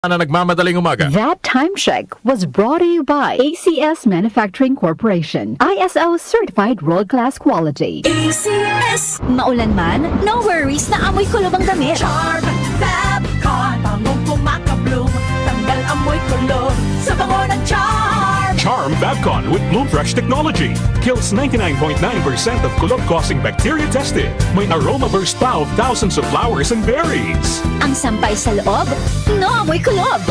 na nagmamadaling umaga. That time check was brought to you by ACS Manufacturing Corporation. ISO certified world-class quality. ACS. Maulan man, no worries na amoy kulob ang damit. Charm, Fabcon, bangong kumakabloom, tanggal amoy kulob sa bango ng Charm. Charm Fabcon with Bloomfresh technology kills 99.9% of kulob-causing bacteria tested. May aroma burst pa of thousands of flowers and berries. Ang sampay sa loob, no amoy kulob.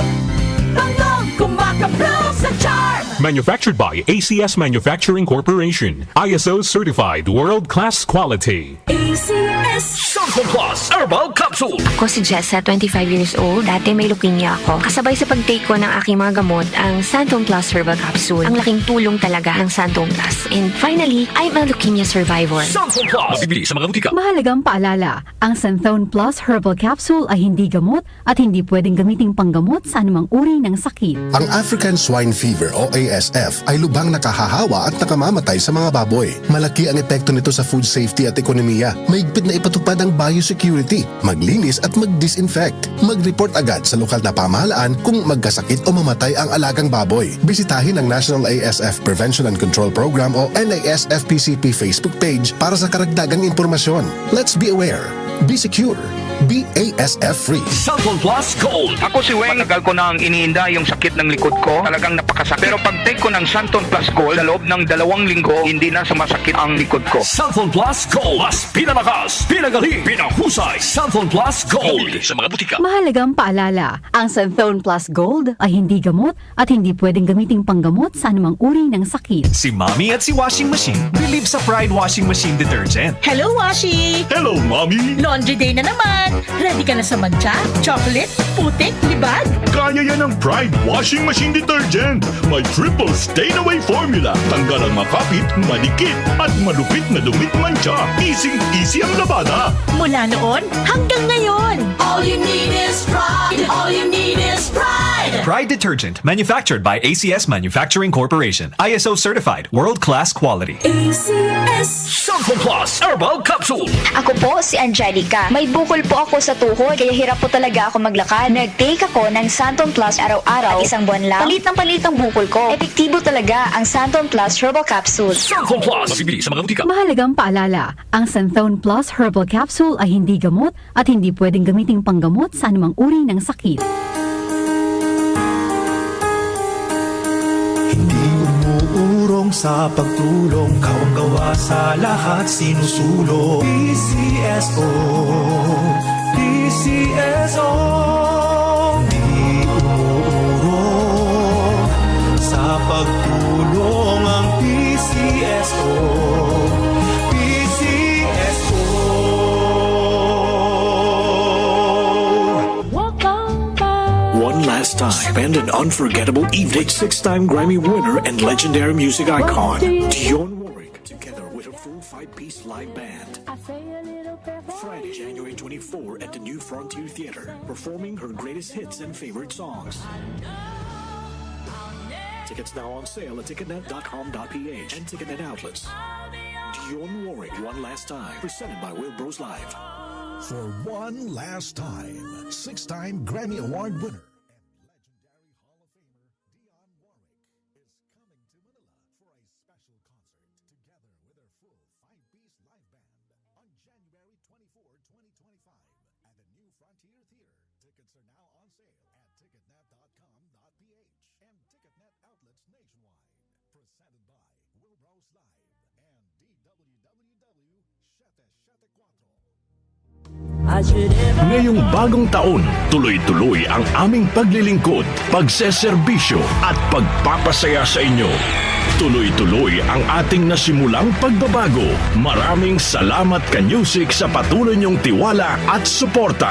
Bangong kumakabloom sa Charm. Manufactured by ACS Manufacturing Corporation. ISO certified world-class quality. ACS. Santon Plus Herbal Capsule. Ako si Jessa, 25 years old. Dati may leukemia ako. Kasabay sa pag-take ko ng aking mga gamot, ang Santon Plus Herbal Capsule. Ang laking tulong talaga ng Santon Plus. And finally, I'm a leukemia survivor. Santon Plus. Mabibili sa mga butika. Mahalagang paalala, ang Santhone Plus Herbal Capsule ay hindi gamot at hindi pwedeng gamiting panggamot sa anumang uri ng sakit. Ang African Swine Fever o ASF ay lubang nakahahawa at nakamamatay sa mga baboy. Malaki ang epekto nito sa food safety at ekonomiya. Mahigpit na ipatupad ang biosecurity, maglinis at mag-disinfect. Mag-report agad sa lokal na pamahalaan kung magkasakit o mamatay ang alagang baboy. Bisitahin ang National ASF Prevention and Control Program o NASFPCP Facebook page para sa karagdagang impormasyon. Let's be aware. Be secure. Be ASF free. Santon Plus Gold. Ako si Weng, matagal ko nang iniinda yung sakit ng likod ko. Talagang napakasakit. Pero pag take ko ng Santon Plus Gold, sa loob ng 2 linggo, hindi na sumasakit ang likod ko. Santon Plus Gold. Mas pinalakas, pinagaling, pinahusay. Santon Plus Gold. Mabibili sa mga butika. Mahalagang paalala, ang Santhone Plus Gold ay hindi gamot at hindi pwedeng gamiting panggamot sa anumang uri ng sakit. Si Mommy at si Washing Machine believe sa Pride Washing Machine Detergent. Hello, Washi! Hello, Mommy! Laundry day na naman. Ready ka na sa mancha, chocolate, putik, libag? Kaya yan ang Pride Washing Machine Detergent. May triple stain-away formula. Tanggal ang makapit, malikit, at malupit na dumit mancha. Easy ang labada. Mula noon hanggang ngayon. All you need is pride. All you need is pride. Pride Detergent, manufactured by ACS Manufacturing Corporation. ISO certified, world-class quality. ACS. Santon Plus Herbal Capsule. Ako po si Angelica. May bukol po ako sa tuhod, kaya hirap po talaga ako maglakad. Nag-take ako ng Santon Plus araw-araw at 1 buwan lang. Palit ng bukol ko. Epektibo talaga ang Santon Plus Herbal Capsule. Santon Plus. Mabibili sa mga butika. Mahalagang paalala, ang Santhone Plus Herbal Capsule ay hindi gamot at hindi pwedeng gamiting panggamot sa anumang uri ng sakit. Hindi umuurong sa pagtulong, kawang-gawa sa lahat sinusulong. PCSO, PCSO. Hindi umuurong sa pagtulong ang PCSO, PCSO. One Last Time and an unforgettable evening. 6-time Grammy winner and legendary music icon Dionne Warwick, together with a full 5-piece live band. Friday, January 24 at the New Frontier Theater, performing her greatest hits and favorite songs. Tickets now on sale at ticketnet.com.ph and Ticketnet outlets. Dionne Warwick, One Last Time, presented by Will Bros Live. For One Last Time, 6-time Grammy Award winner. Ngayong bagong taon, tuloy-tuloy ang aming paglilingkod, pagseserbisyo at pagpapasaya sa inyo. Tuloy-tuloy ang ating nasimulang pagbabago. Maraming salamat Ka-Music sa patuloy niyong tiwala at suporta.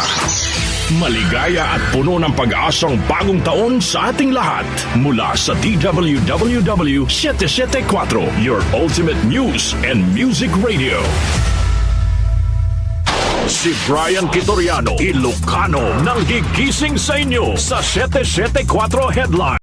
Maligaya at puno ng pag-asang bagong taon sa ating lahat. Mula sa DWWW 774, your ultimate news and music radio. Si Brian Kitoriano, Ilocano, nang gigising sa inyo sa 774 Headline.